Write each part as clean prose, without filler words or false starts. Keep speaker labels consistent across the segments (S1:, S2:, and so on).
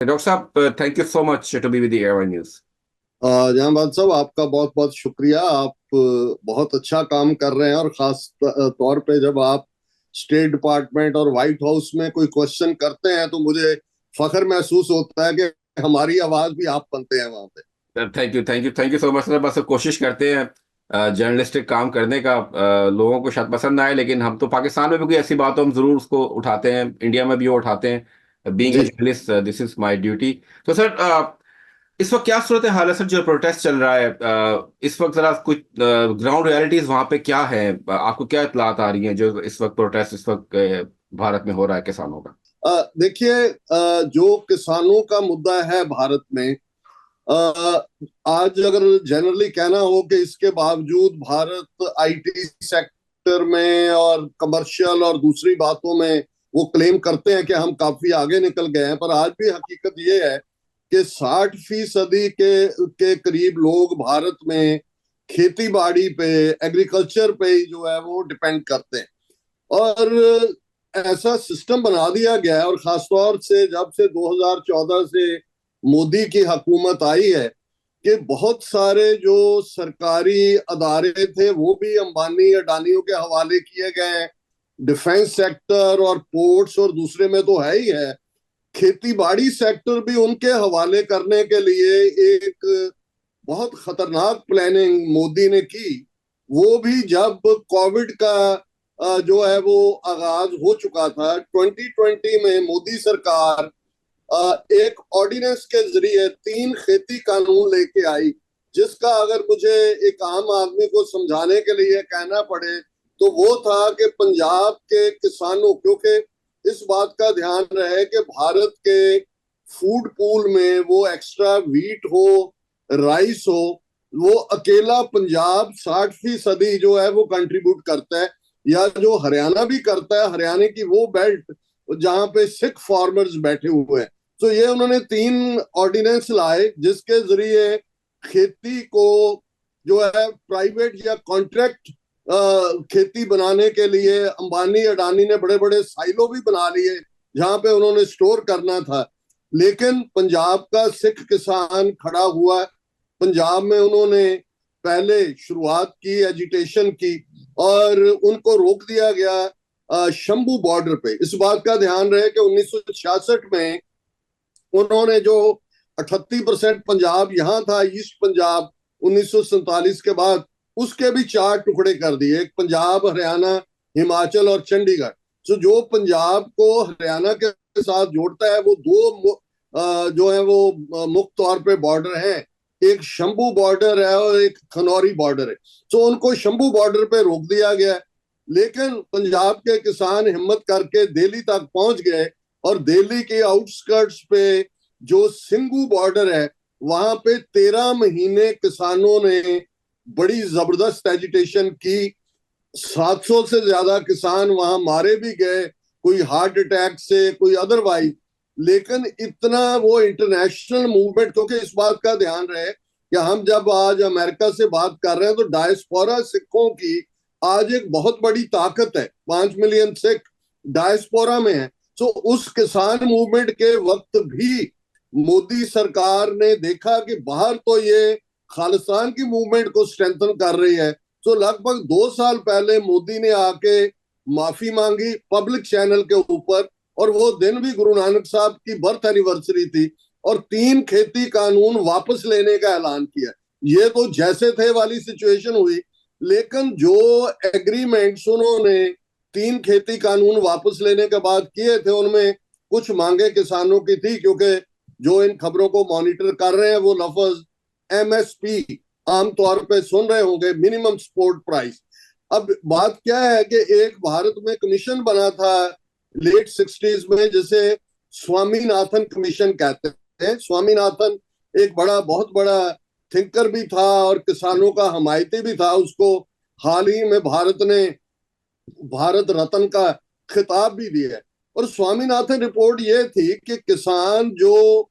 S1: Doctor साहब, thank you so much to be with Air News.
S2: Jehanabad साहब, आपका बहुत बहुत शुक्रिया। आप बहुत अच्छा काम कर रहे हैं, और खास तौर पे जब आप स्टेट डिपार्टमेंट और व्हाइट हाउस में कोई क्वेश्चन करते हैं तो मुझे फख्र महसूस होता है कि हमारी आवाज भी आप बनते हैं वहां पे।
S1: Thank you, thank you, thank you so much sir. बस कोशिश करते हैं जर्नलिस्टिक काम करने का। लोगों को शायद पसंद ना आए, लेकिन हम तो पाकिस्तान में भी कोई ऐसी बात हो हम जरूर उसको उठाते हैं, इंडिया में भी वो उठाते हैं। बीइंग ए
S2: जी।
S1: Journalist, this is my duty. तो सर, इस वक्त क्या सूरत हाल है सर? जो प्रोटेस्ट चल रहा है इस वक्त, जरा कुछ ग्राउंड रियलिटीज वहां पे क्या है? आपको क्या इत्तलात आ रही हैं जो इस वक्त प्रोटेस्ट इस वक्त भारत में हो रहा है किसानों का?
S2: देखिए, जो किसानों का मुद्दा है भारत में, अ, आज अगर जनरली कहना हो कि इसके बावजूद भारत आईटी सेक्टर में और कमर्शियल और दूसरी बातों में वो क्लेम करते हैं कि हम काफी आगे निकल गए हैं, पर आज भी हकीकत ये है कि 60% के करीब लोग भारत में खेती बाड़ी पे, एग्रीकल्चर पे ही जो है वो डिपेंड करते हैं। और ऐसा सिस्टम बना दिया गया है, और खासतौर से जब से 2014 से मोदी की हुकूमत आई है, कि बहुत सारे जो सरकारी अदारे थे वो भी अंबानी अडानियों के हवाले किए गए हैं। डिफेंस सेक्टर और पोर्ट्स और दूसरे में तो है ही है, खेती बाड़ी सेक्टर भी उनके हवाले करने के लिए एक बहुत खतरनाक प्लानिंग मोदी ने की। वो भी जब कोविड का जो है वो आगाज हो चुका था 2020 में, मोदी सरकार एक ऑर्डिनेंस के जरिए 3 खेती कानून लेके आई, जिसका अगर मुझे एक आम आदमी को समझाने के लिए कहना पड़े तो वो था कि पंजाब के किसानों, क्योंकि इस बात का ध्यान रहे कि भारत के फूड पूल में वो एक्स्ट्रा व्हीट हो, राइस हो, वो अकेला पंजाब 60% जो है वो कंट्रीब्यूट करता है, या जो हरियाणा भी करता है, हरियाणा की वो बेल्ट जहां पे सिख फार्मर्स बैठे हुए हैं। तो ये उन्होंने 3 ऑर्डिनेंस लाए जिसके जरिए खेती को जो है प्राइवेट या कॉन्ट्रैक्ट खेती बनाने के लिए अंबानी अडानी ने बड़े बड़े साइलो भी बना लिए जहां पे उन्होंने स्टोर करना था। लेकिन पंजाब का सिख किसान खड़ा हुआ। पंजाब में उन्होंने पहले शुरुआत की, एजिटेशन की, और उनको रोक दिया गया शंभू बॉर्डर पे। इस बात का ध्यान रहे कि 1966 में उन्होंने जो 38% पंजाब यहां था, ईस्ट पंजाब, 1947 के बाद उसके भी 4 टुकड़े कर दिए, एक पंजाब, हरियाणा, हिमाचल और चंडीगढ़। तो जो पंजाब को हरियाणा के साथ जोड़ता है वो दो जो है वो मुख्य तौर पे बॉर्डर हैं, एक शंभू बॉर्डर है और एक खनौरी बॉर्डर है। तो उनको शंभू बॉर्डर पे रोक दिया गया। लेकिन पंजाब के किसान हिम्मत करके दिल्ली तक पहुंच गए, और दिल्ली के आउटस्कर्ट्स पे जो सिंगू बॉर्डर है वहां पे 13 महीने किसानों ने बड़ी जबरदस्त एजिटेशन की। 700 से ज्यादा किसान वहां मारे भी गए, कोई हार्ट अटैक से, कोई अदरवाइज। लेकिन इतना वो इंटरनेशनल मूवमेंट, क्योंकि इस बात का ध्यान रहे कि हम जब आज अमेरिका से बात कर रहे हैं तो डायस्पोरा सिखों की आज एक बहुत बड़ी ताकत है। 5 मिलियन सिख डायस्पोरा में है। तो उस किसान मूवमेंट के वक्त भी मोदी सरकार ने देखा कि बाहर तो ये खालिस्तान की मूवमेंट को स्ट्रेंथन कर रही है, तो लगभग 2 साल पहले मोदी ने आके माफी मांगी पब्लिक चैनल के ऊपर, और वो दिन भी गुरु नानक साहब की बर्थ एनिवर्सरी थी, और 3 खेती कानून वापस लेने का ऐलान किया। ये तो जैसे थे वाली सिचुएशन हुई, लेकिन जो एग्रीमेंट्स उन्होंने 3 खेती कानून वापस लेने के बाद किए थे उनमें कुछ मांगे किसानों की थी, क्योंकि जो इन खबरों को मॉनिटर कर रहे हैं वो लफ्ज एमएसपी आमतौर पे सुन रहे होंगे, मिनिमम सपोर्ट प्राइस। अब बात क्या है कि एक भारत में कमीशन बना था लेट 60s में, जिसे स्वामीनाथन कमीशन कहते हैं। स्वामीनाथन एक बड़ा, बहुत बड़ा थिंकर भी था और किसानों का हमायती भी था। उसको हाल ही में भारत ने भारत रत्न का खिताब भी दिया है। और स्वामीनाथन रिपोर्ट ये थी कि किसान जो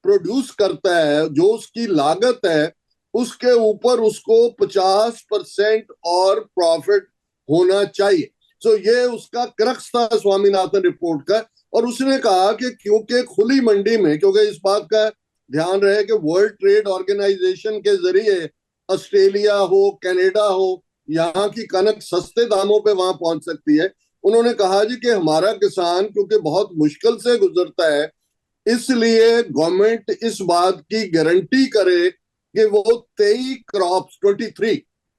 S2: प्रोड्यूस करता है, जो उसकी लागत है, उसके ऊपर उसको 50% और प्रॉफिट होना चाहिए। तो ये उसका क्रक्स था स्वामीनाथन रिपोर्ट का। और उसने कहा कि क्योंकि खुली मंडी में, क्योंकि इस बात का ध्यान रहे कि वर्ल्ड ट्रेड ऑर्गेनाइजेशन के जरिए ऑस्ट्रेलिया हो, कनाडा हो, यहाँ की कनक सस्ते दामों पे वहां पहुंच सकती है। उन्होंने कहा जी कि हमारा किसान क्योंकि बहुत मुश्किल से गुजरता है, इसलिए गवर्नमेंट इस बात की गारंटी करे कि वो 23 क्रॉप्स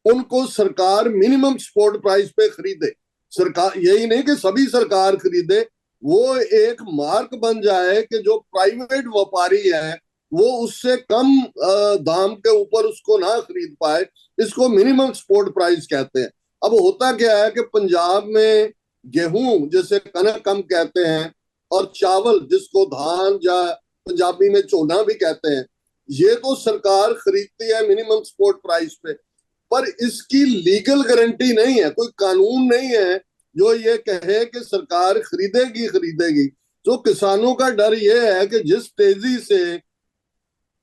S2: उनको सरकार मिनिमम सपोर्ट प्राइस पे खरीदे। सरकार यही नहीं कि सभी सरकार खरीदे, वो एक मार्क बन जाए कि जो प्राइवेट व्यापारी है वो उससे कम दाम के ऊपर उसको ना खरीद पाए। इसको मिनिमम सपोर्ट प्राइस कहते हैं। अब होता क्या है कि पंजाब में गेहूं, जैसे कनक हम कहते हैं, और चावल जिसको धान या पंजाबी में चोना भी कहते हैं, ये तो सरकार खरीदती है मिनिमम सपोर्ट प्राइस पे, पर इसकी लीगल गारंटी नहीं है, कोई कानून नहीं है जो ये कहे कि सरकार खरीदेगी खरीदेगी। तो किसानों का डर ये है कि जिस तेजी से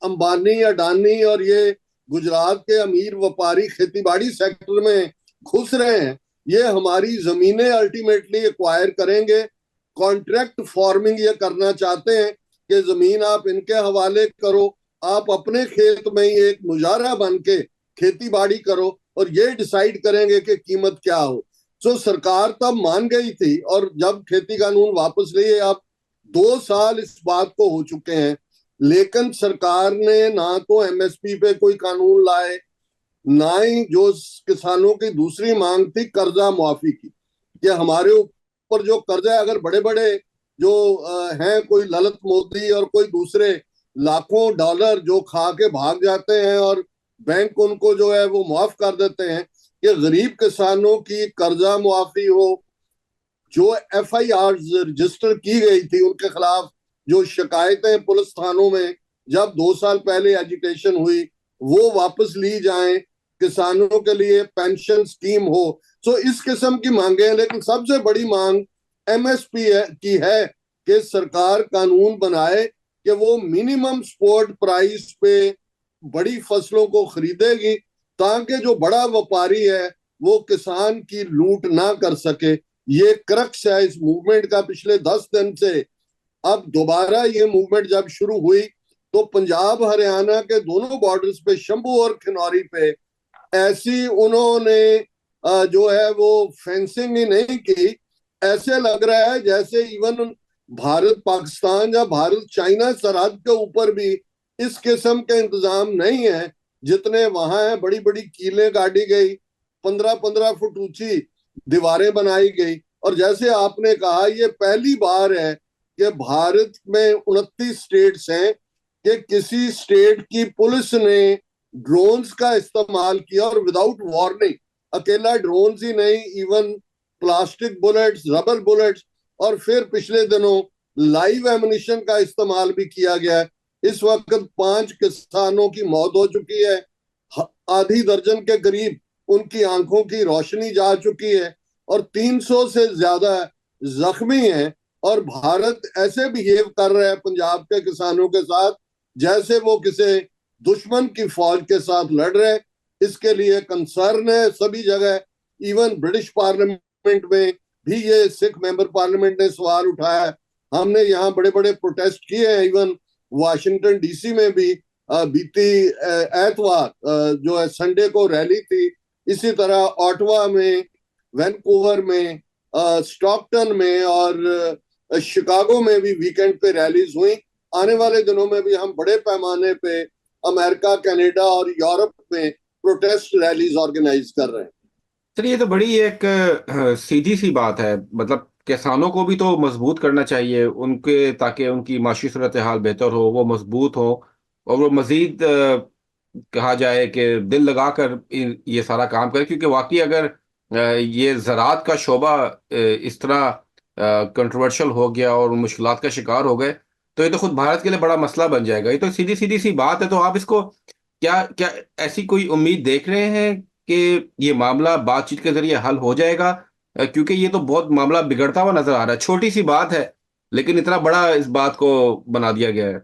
S2: अंबानी, अडानी और ये गुजरात के अमीर व्यापारी खेतीबाड़ी सेक्टर में घुस रहे हैं, ये हमारी जमीनें अल्टीमेटली एक्वायर करेंगे। कॉन्ट्रैक्ट फार्मिंग ये करना चाहते हैं कि जमीन आप इनके हवाले करो, आप अपने खेत में ही एक मुजारा बन के खेती बाड़ी करो और ये डिसाइड करेंगे कि कीमत क्या हो। तो सरकार तब मान गई थी, और जब खेती कानून वापस लिए, अब 2 साल इस बात को हो चुके हैं, लेकिन सरकार ने ना तो एमएसपी पे कोई कानून लाए, ना ही जो किसानों की दूसरी मांग थी कर्जा मुआफी की, कि हमारे ऊपर जो कर्जा है, अगर बड़े बड़े जो हैं, कोई ललित मोदी और कोई दूसरे लाखों डॉलर जो खा के भाग जाते हैं और बैंक उनको जो है वो माफ कर देते हैं, कि गरीब किसानों की कर्जा मुआफी हो। जो एफआईआर रजिस्टर की गई थी उनके खिलाफ, जो शिकायतें पुलिस थानों में जब 2 साल पहले एजिटेशन हुई, वो वापस ली जाएं। किसानों के लिए पेंशन स्कीम हो। तो इस किस्म की मांगे हैं, लेकिन सबसे बड़ी मांग एमएसपी की है कि सरकार कानून बनाए कि वो मिनिमम सपोर्ट प्राइस पे बड़ी फसलों को खरीदेगी, ताकि जो बड़ा व्यापारी है वो किसान की लूट ना कर सके। ये क्रक्स है इस मूवमेंट का पिछले 10 दिन से। अब दोबारा ये मूवमेंट जब शुरू हुई तो पंजाब हरियाणा के दोनों बॉर्डर्स पे, शंभू और खिनौरी पे, ऐसी उन्होंने जो है वो फेंसिंग ही नहीं की। ऐसे लग रहा है जैसे इवन भारत पाकिस्तान या भारत चाइना सरहद के ऊपर भी इस किस्म के इंतजाम नहीं है जितने वहां है। बड़ी बड़ी कीलें गाड़ी गई, 15-15 फुट ऊंची दीवारें बनाई गई। और जैसे आपने कहा, ये पहली बार है कि भारत में 29 स्टेट्स हैं कि किसी स्टेट की पुलिस ने ड्रोन्स का इस्तेमाल किया, और विदाउट वार्निंग। अकेला ड्रोन्स ही नहीं, even plastic bullets, rubber bullets, और फिर पिछले दिनों लाइव एमुनिशन का इस्तेमाल भी किया गया है। इस वक्त 5 किसानों की मौत हो चुकी है, आधी दर्जन के करीब उनकी आंखों की रोशनी जा चुकी है, और 300 से ज्यादा जख्मी हैं। और भारत ऐसे बिहेव कर रहा है पंजाब के किसानों के साथ जैसे वो किसी दुश्मन की फौज के साथ लड़ रहे। इसके लिए कंसर्न है सभी जगह। इवन ब्रिटिश पार्लियामेंट में भी ये सिख मेंबर पार्लियामेंट ने सवाल उठाया। हमने यहाँ बड़े बड़े प्रोटेस्ट किए हैं। इवन वाशिंगटन डीसी में भी बीती एतवार जो है संडे को रैली थी। इसी तरह ऑटवा में, वैनकूवर में, स्टॉकटन में और शिकागो में भी वीकेंड पे रैलीज हुई। आने वाले दिनों में भी हम बड़े पैमाने पे अमेरिका, कनाडा और यूरोप में प्रोटेस्ट रैलीज ऑर्गेनाइज कर रहे हैं।
S1: सर ये तो बड़ी एक सीधी सी बात है। मतलब किसानों को भी तो मजबूत करना चाहिए उनके, ताकि उनकी माशी सूरत हाल बेहतर हो, वो मजबूत हो, और वो मजीद कहा जाए कि दिल लगाकर ये सारा काम करे। क्योंकि वाकई अगर ये ज़राअत का शोबा इस तरह कंट्रोवर्शियल हो गया और मुश्किलात का शिकार हो गए, तो ये तो खुद भारत के लिए बड़ा मसला बन जाएगा। ये तो सीधी सीधी सी बात है। तो आप इसको क्या क्या ऐसी कोई उम्मीद देख रहे हैं कि ये मामला बातचीत के जरिए हल हो जाएगा? क्योंकि ये तो बहुत मामला बिगड़ता हुआ नजर आ रहा है। छोटी सी बात है लेकिन इतना बड़ा इस बात को बना दिया गया है।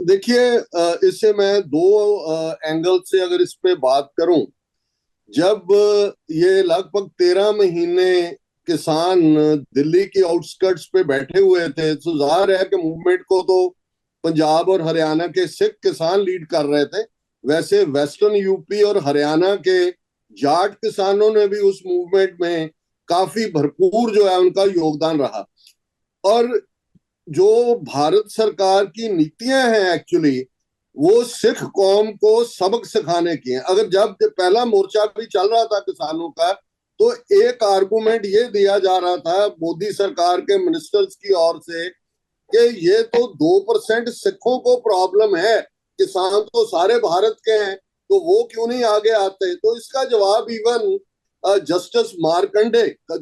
S2: देखिए, इससे मैं दो एंगल से अगर इस पे बात करूं। जब ये लगभग 13 महीने किसान दिल्ली की आउटस्कर्ट्स पे बैठे हुए थे, तो जाहिर है कि मूवमेंट को तो पंजाब और हरियाणा के सिख किसान लीड कर रहे थे। वैसे वेस्टर्न यूपी और हरियाणा के जाट किसानों ने भी उस मूवमेंट में काफी भरपूर जो है उनका योगदान रहा। और जो भारत सरकार की नीतियां हैं एक्चुअली, वो सिख कौम को सबक सिखाने की हैं। अगर जब पहला मोर्चा भी चल रहा था किसानों का, तो एक आर्गुमेंट ये दिया जा रहा था मोदी सरकार के मिनिस्टर्स की ओर से कि ये तो 2% सिखों को प्रॉब्लम है, किसान तो सारे भारत के हैं, तो वो क्यों नहीं आगे आते। तो इसका जवाब इवन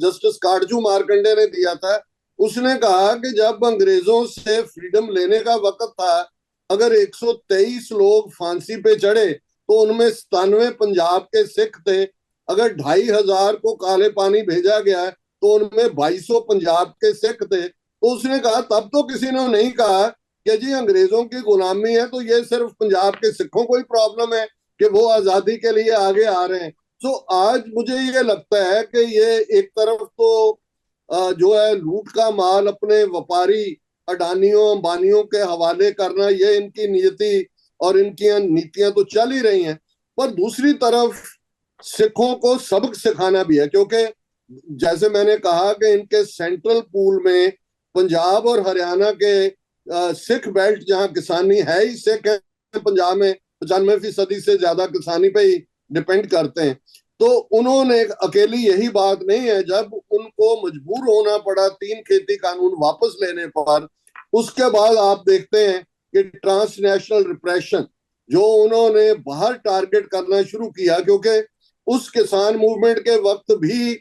S2: जस्टिस काटजू मार्कंडे ने दिया था। उसने कहा कि जब अंग्रेजों से फ्रीडम लेने का वक्त था, अगर 123 लोग फांसी पे चढ़े तो उनमें 97 पंजाब के सिख थे। अगर 2,500 को काले पानी भेजा गया तो उनमें 2,200 पंजाब के सिख थे। तो उसने कहा तब तो किसी ने नहीं कहा कि जी अंग्रेजों की गुलामी है, तो ये सिर्फ पंजाब के सिखों को ही प्रॉब्लम है कि वो आजादी के लिए आगे आ रहे हैं। तो आज मुझे ये लगता है कि ये एक तरफ तो जो है लूट का माल अपने व्यापारी अडानियों अंबानियों के हवाले करना, ये इनकी नीति और इनकी नीतियां तो चल ही रही हैं, पर दूसरी तरफ सिखों को सबक सिखाना भी है। क्योंकि जैसे मैंने कहा कि इनके सेंट्रल पूल में पंजाब और हरियाणा के सिख बेल्ट, जहां किसानी है ही सिख है, पंजाब में 95% से ज्यादा किसानी पे ही डिपेंड करते हैं। तो उन्होंने अकेली यही बात नहीं है, जब उनको मजबूर होना पड़ा 3 खेती कानून वापस लेने पर, उसके बाद आप देखते हैं कि ट्रांसनेशनल रिप्रेशन जो उन्होंने बाहर टारगेट करना शुरू किया। क्योंकि उस किसान मूवमेंट के वक्त भी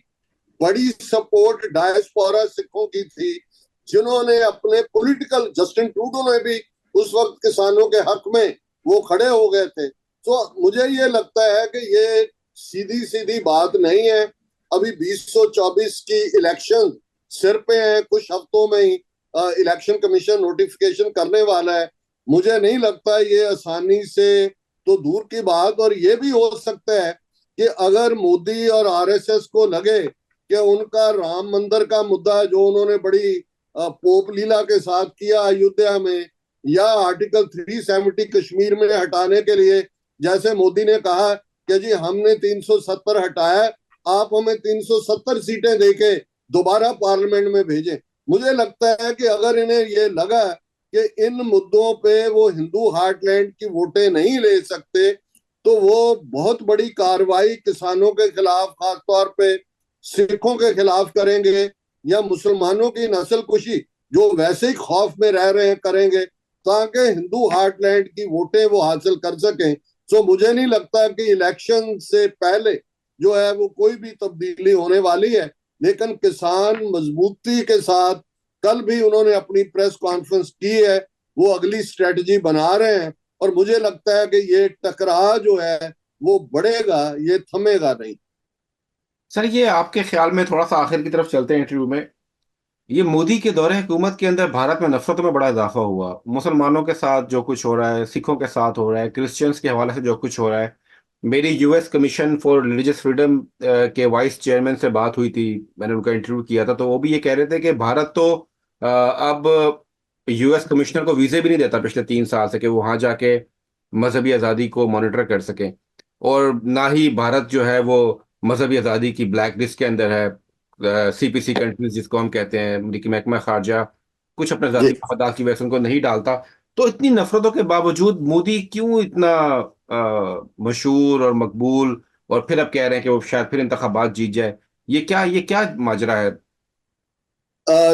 S2: बड़ी सपोर्ट डायस्पोरा सिखों की थी, जिन्होंने अपने पॉलिटिकल, जस्टिन ट्रूडो ने भी उस वक्त किसानों के हक में वो खड़े हो गए थे। तो मुझे ये लगता है कि ये सीधी सीधी बात नहीं है। अभी 2024 की इलेक्शन सिर पे है, कुछ हफ्तों में ही इलेक्शन कमीशन नोटिफिकेशन करने वाला है। मुझे नहीं लगता ये आसानी से, तो दूर की बात। और ये भी हो सकता है कि अगर मोदी और आरएसएस को लगे कि उनका राम मंदिर का मुद्दा जो उन्होंने बड़ी पोप लीला के साथ किया अयोध्या में, या आर्टिकल 370 कश्मीर में हटाने के लिए, जैसे मोदी ने कहा कि जी हमने 370 हटाया, आप हमें 370 सीटें देके दोबारा पार्लियामेंट में भेजें। मुझे लगता है कि अगर इन्हें ये लगा कि इन मुद्दों पे वो हिंदू हार्टलैंड की वोटें नहीं ले सकते, तो वो बहुत बड़ी कार्रवाई किसानों के खिलाफ, खासतौर पे सिखों के खिलाफ करेंगे, या मुसलमानों की नस्ल कुशी जो वैसे ही खौफ में रह रहे हैं करेंगे, ताकि हिंदू हार्टलैंड की वोटें वो हासिल कर सकें। सो मुझे नहीं लगता कि इलेक्शन से पहले जो है वो कोई भी तब्दीली होने वाली है। लेकिन किसान मजबूती के साथ, कल भी उन्होंने अपनी प्रेस कॉन्फ्रेंस की है, वो अगली स्ट्रेटजी बना रहे हैं। और मुझे लगता है कि ये टकराव जो है वो बढ़ेगा, ये थमेगा नहीं।
S1: सर, ये आपके ख्याल में, थोड़ा सा आखिर की तरफ चलते हैं इंटरव्यू में, ये मोदी के दौरे हुकूमत के अंदर भारत में नफरतों में बड़ा इजाफा हुआ। मुसलमानों के साथ जो कुछ हो रहा है, सिखों के साथ हो रहा है, क्रिश्चियंस के हवाले से जो कुछ हो रहा है। मेरी US commission for religious freedom के वाइस चेयरमैन से बात हुई थी, मैंने उनका इंटरव्यू किया था, तो वो भी ये कह रहे थे कि भारत तो अब यूएस कमिश्नर को वीजे भी नहीं देता पिछले 3 साल से, कि वो वहां जाके मजहबी आज़ादी को मॉनिटर कर सके। और ना ही भारत जो है वो मजहबी आज़ादी की ब्लैक लिस्ट के अंदर है। सीपीसी कंट्रीज जिसको हम कहते हैं, अमरीकी महकमा खारजा कुछ अपने
S2: जी,
S1: जाती मफादात की वजह से उनको नहीं डालता। तो इतनी नफरतों के बावजूद मोदी क्यों इतना मशहूर और मकबूल, और फिर अब कह रहे हैं कि वो शायद फिर इंतखाबात जीत जाए। ये क्या माजरा है?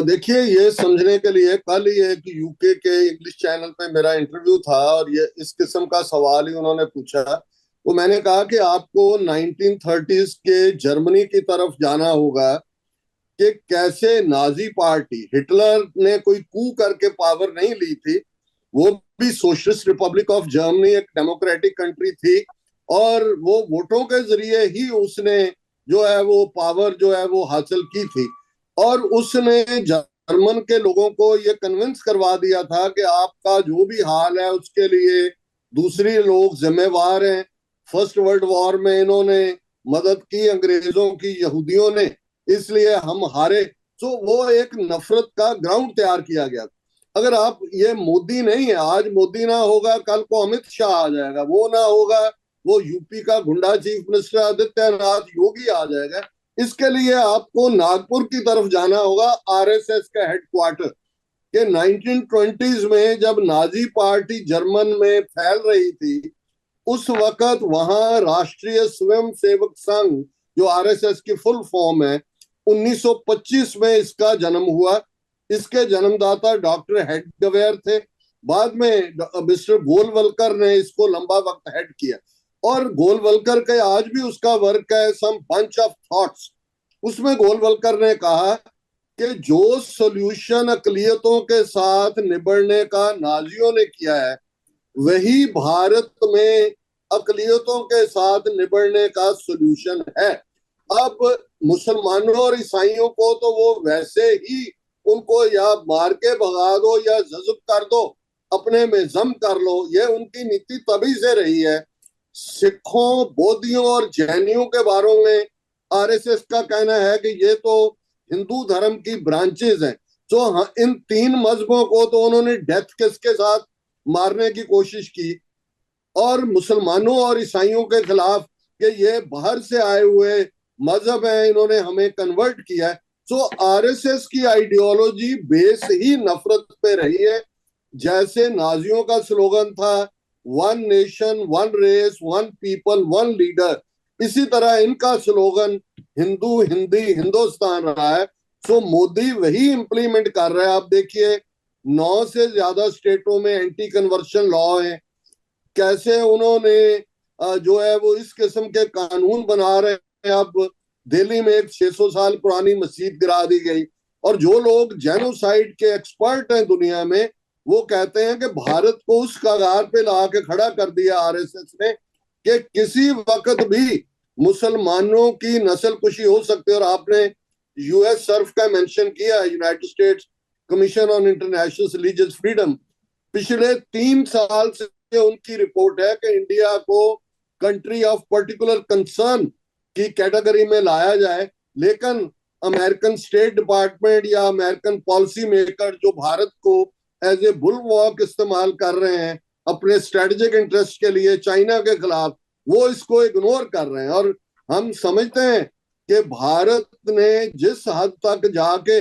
S2: देखिए, ये समझने के लिए कल ही एक यूके के इंग्लिश चैनल पे मेरा इंटरव्यू था, और ये इस किस्म का सवाल ही उन्होंने पूछा। तो मैंने कहा कि आपको 1930s के जर्मनी की तरफ जाना होगा कि कैसे नाजी पार्टी, हिटलर ने कोई कू करके पावर नहीं ली थी, वो भी सोशलिस्ट रिपब्लिक ऑफ जर्मनी एक डेमोक्रेटिक कंट्री थी, और वो वोटों के जरिए ही उसने जो है वो पावर जो है वो हासिल की थी। और उसने जर्मन के लोगों को ये कन्विंस करवा दिया था कि आपका जो भी हाल है उसके लिए दूसरी लोग जिम्मेवार हैं। फर्स्ट वर्ल्ड वॉर में इन्होंने मदद की अंग्रेजों की, यहूदियों ने इसलिए हम हारे। तो वो एक नफरत का ग्राउंड तैयार किया गया। अगर आप, ये मोदी नहीं है, आज मोदी ना होगा कल को अमित शाह आ जाएगा, वो ना होगा वो यूपी का गुंडा चीफ मिनिस्टर आदित्यनाथ योगी आ जाएगा। इसके लिए आपको नागपुर की तरफ जाना होगा, आरएसएस का हेडक्वार्टर। कि 1920s में जब नाजी पार्टी जर्मन में फैल रही थी, उस वक्त वहां राष्ट्रीय स्वयं सेवक संघ, जो आरएसएस की फुल फॉर्म है, 1925 में इसका जन्म हुआ। इसके जन्मदाता डॉक्टर हेडगवेयर थे। बाद में मिस्टर गोलवलकर ने इसको लंबा वक्त हेड किया। और गोलवलकर के आज भी उसका वर्क है, सम बंच ऑफ थॉट्स। उसमें गोलवलकर ने कहा कि जो सोल्यूशन अकलियतों के साथ निबड़ने का नाजियों ने किया है, वही भारत में अकलियतों के साथ निबड़ने का सोल्यूशन है। अब मुसलमानों और ईसाइयों को तो वो वैसे ही, उनको या मार के भगा दो या जज्ब कर दो, अपने में जम कर लो, ये उनकी नीति तभी से रही है। सिखों, बौद्धियों और जैनियों के बारे में आरएसएस का कहना है कि ये तो हिंदू धर्म की ब्रांचेज हैं। तो हाँ, इन तीन मजहबों को तो उन्होंने डेथ किस के साथ मारने की कोशिश की। और मुसलमानों और ईसाइयों के खिलाफ कि ये बाहर से आए हुए मजहब है, इन्होंने हमें कन्वर्ट किया है। तो आरएसएस की आइडियोलॉजी बेस ही नफरत पे रही है। जैसे नाजियों का स्लोगन था, one nation one race one people one leader, इसी तरह इनका स्लोगन हिंदू हिंदी हिंदुस्तान रहा है। सो मोदी वही इंप्लीमेंट कर रहा है। आप देखिए, 9 से ज्यादा स्टेटों में एंटी कन्वर्शन लॉ है। कैसे उन्होंने जो है वो इस किस्म के कानून बना रहे हैं। अब दिल्ली में एक 600 साल पुरानी मस्जिद गिरा दी गई। और जो लोग जेनोसाइड के एक्सपर्ट हैं दुनिया में, वो कहते हैं कि भारत को उस कगार पे ला के खड़ा कर दिया आरएसएस ने कि किसी वक्त भी मुसलमानों की नस्लकुशी हो सकती है। और आपने यूएस सर्फ का मेंशन किया, United states commission on international religious freedom. पिछले 3 साल से उनकी रिपोर्ट है कि इंडिया को कंट्री ऑफ पर्टिकुलर कंसर्न की कैटेगरी में लाया जाए। लेकिन अमेरिकन स्टेट डिपार्टमेंट या अमेरिकन पॉलिसी मेकर जो भारत को एज ए बुलवॉक इस्तेमाल कर रहे हैं अपने स्ट्रेटेजिक इंटरेस्ट के लिए चाइना के खिलाफ, वो इसको इग्नोर कर रहे हैं। और हम समझते हैं कि भारत ने जिस हद तक जाके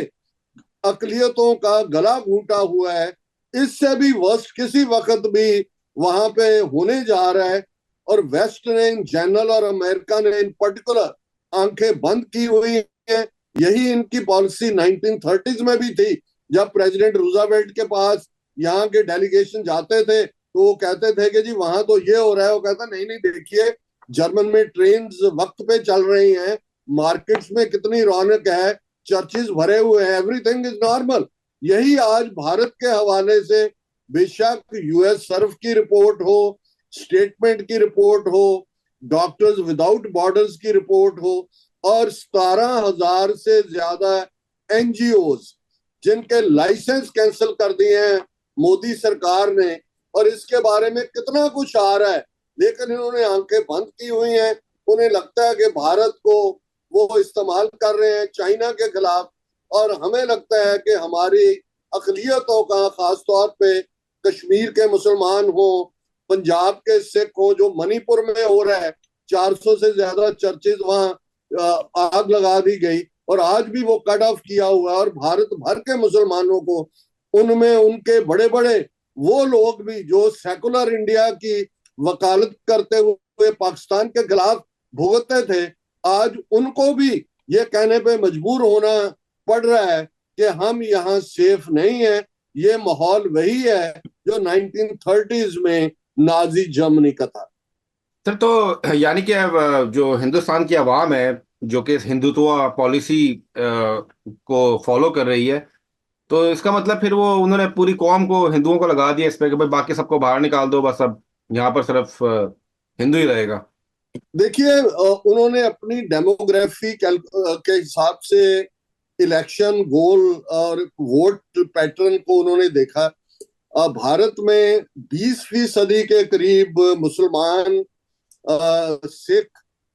S2: अकलियतों का गला घूंटा हुआ है, इससे भी वर्स्ट किसी वक्त भी वहां पे होने जा रहा है। और वेस्ट ने इन जनरल और अमेरिका ने इन पर्टिकुलर आंखें बंद की हुई है। यही इनकी पॉलिसी 1930s में भी थी। जब प्रेसिडेंट रूजावेल्ट के पास यहाँ के डेलीगेशन जाते थे तो वो कहते थे कि जी वहां तो ये हो रहा है। वो कहता नहीं नहीं, देखिए जर्मन में ट्रेन वक्त पे चल रही हैं, मार्केट्स में कितनी रौनक है, चर्चेस भरे हुए हैं, एवरीथिंग इज नॉर्मल। यही आज भारत के हवाले से बेशक यूएस सर्फ की रिपोर्ट हो, स्टेटमेंट की रिपोर्ट हो, डॉक्टर्स विदाउट बॉर्डर्स की रिपोर्ट हो, और 17,000 से ज्यादा एनजीओज जिनके लाइसेंस कैंसिल कर दिए हैं मोदी सरकार ने, और इसके बारे में कितना कुछ आ रहा है, लेकिन इन्होंने आंखें बंद की हुई हैं। उन्हें लगता है कि भारत को वो इस्तेमाल कर रहे हैं चाइना के खिलाफ। और हमें लगता है कि हमारी अकलियतों का, खासतौर पे कश्मीर के मुसलमान हो, पंजाब के सिख हो, जो मणिपुर में हो रहा है, 400 से ज्यादा चर्चेज वहां आग लगा दी गई और आज भी वो कट ऑफ किया हुआ है। और भारत भर के मुसलमानों को, उनमें उनके बड़े बड़े वो लोग भी जो सेकुलर इंडिया की वकालत करते हुए पाकिस्तान के खिलाफ भुगतते थे, आज उनको भी ये कहने पे मजबूर होना पड़ रहा है कि हम यहाँ सेफ नहीं है। ये माहौल वही है जो 1930s में नाजी जर्मनी का था।
S1: सर, तो यानी कि अब जो हिंदुस्तान की आवाम है, जो कि हिंदुत्व पॉलिसी को फॉलो कर रही है, तो इसका मतलब फिर वो उन्होंने पूरी कौम को, हिंदुओं को लगा दिया इस पे कि भाई बाकी सबको बाहर निकाल दो, बस अब यहाँ पर सिर्फ हिंदू ही रहेगा।
S2: देखिए, उन्होंने अपनी डेमोग्राफी के हिसाब से इलेक्शन गोल और वोट पैटर्न को उन्होंने देखा। भारत में 20वीं सदी के करीब मुसलमान, सिख,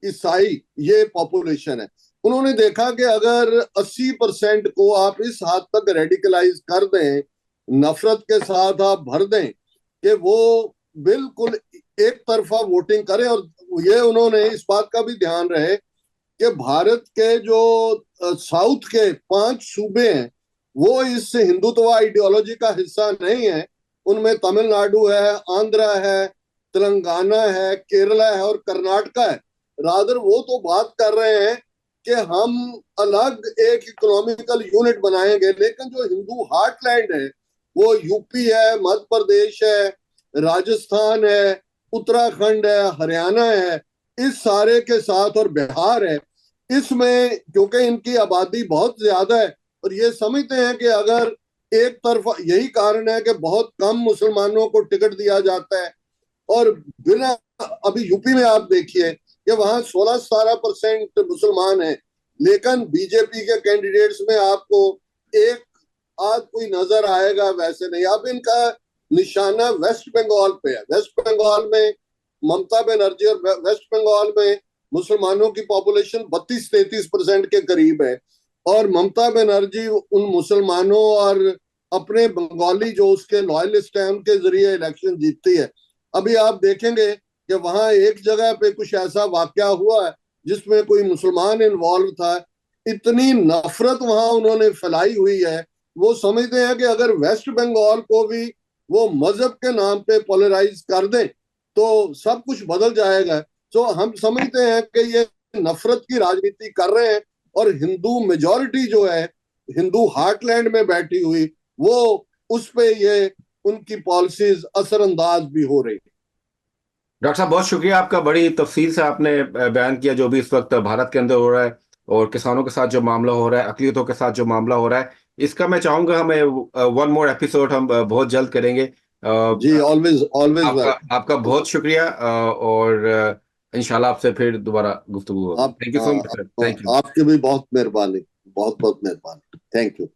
S2: ईसाई, ये पॉपुलेशन है। उन्होंने देखा कि अगर 80% को आप इस हद तक रेडिकलाइज कर दें, नफरत के साथ आप भर दें कि वो बिल्कुल एक तरफा वोटिंग करें, और ये उन्होंने इस बात का भी ध्यान रहे कि भारत के जो साउथ के 5 सूबे हैं वो इस हिंदुत्व आइडियोलॉजी का हिस्सा नहीं है। उनमें तमिलनाडु है, आंध्रा है, तेलंगाना है, केरला है और कर्नाटका है। रादर वो तो बात कर रहे हैं कि हम अलग एक इकोनॉमिकल यूनिट बनाएंगे, लेकिन जो हिंदू हार्टलैंड है वो यूपी है, मध्य प्रदेश है, राजस्थान है, उत्तराखंड है, हरियाणा है, इस सारे के साथ, और बिहार है। इसमें क्योंकि इनकी आबादी बहुत ज्यादा है और ये समझते हैं कि अगर एक तरफ, यही कारण है कि बहुत कम मुसलमानों को टिकट दिया जाता है, और बिना, अभी यूपी में आप देखिए कि वहां 16-17% मुसलमान हैं, लेकिन बीजेपी के कैंडिडेट्स में आपको एक आध कोई नजर आएगा, वैसे नहीं। अब इनका निशाना वेस्ट बंगाल पे है। वेस्ट बंगाल में ममता बनर्जी, और वेस्ट बंगाल में मुसलमानों की पॉपुलेशन 32-33% के करीब है, और ममता बनर्जी उन मुसलमानों और अपने बंगाली जो उसके लॉयलिस्ट हैं उनके जरिए इलेक्शन जीतती है। अभी आप देखेंगे कि वहां एक जगह पे कुछ ऐसा वाकया हुआ है जिसमें कोई मुसलमान इन्वॉल्व था, इतनी नफरत वहां उन्होंने फैलाई हुई है। वो समझते हैं कि अगर वेस्ट बंगाल को भी वो मजहब के नाम पे पोलराइज कर दें तो सब कुछ बदल जाएगा। तो हम समझते हैं कि ये नफरत की राजनीति कर रहे हैं, और हिंदू मेजॉरिटी जो है हिंदू हार्टलैंड में बैठी हुई, वो उस पे ये उनकी पॉलिसीज असरअंदाज भी हो रही है।
S1: डॉक्टर साहब बहुत शुक्रिया आपका, बड़ी तफसील से आपने बयान किया जो भी इस वक्त भारत के अंदर हो रहा है और किसानों के साथ जो मामला हो रहा है, अक़लियतों के साथ जो मामला हो रहा है। इसका मैं चाहूंगा हमें वन मोर एपिसोड हम बहुत जल्द करेंगे।
S2: जी, ऑलवेज ऑलवेज
S1: आपका
S2: वेलकम।
S1: आपका बहुत शुक्रिया, और इंशाल्लाह आपसे फिर दोबारा गुफ्तगू होगी।
S2: आप
S1: thank you so much sir, thank you.
S2: आपकी भी बहुत मेहरबानी, बहुत बहुत मेहरबानी, थैंक यू।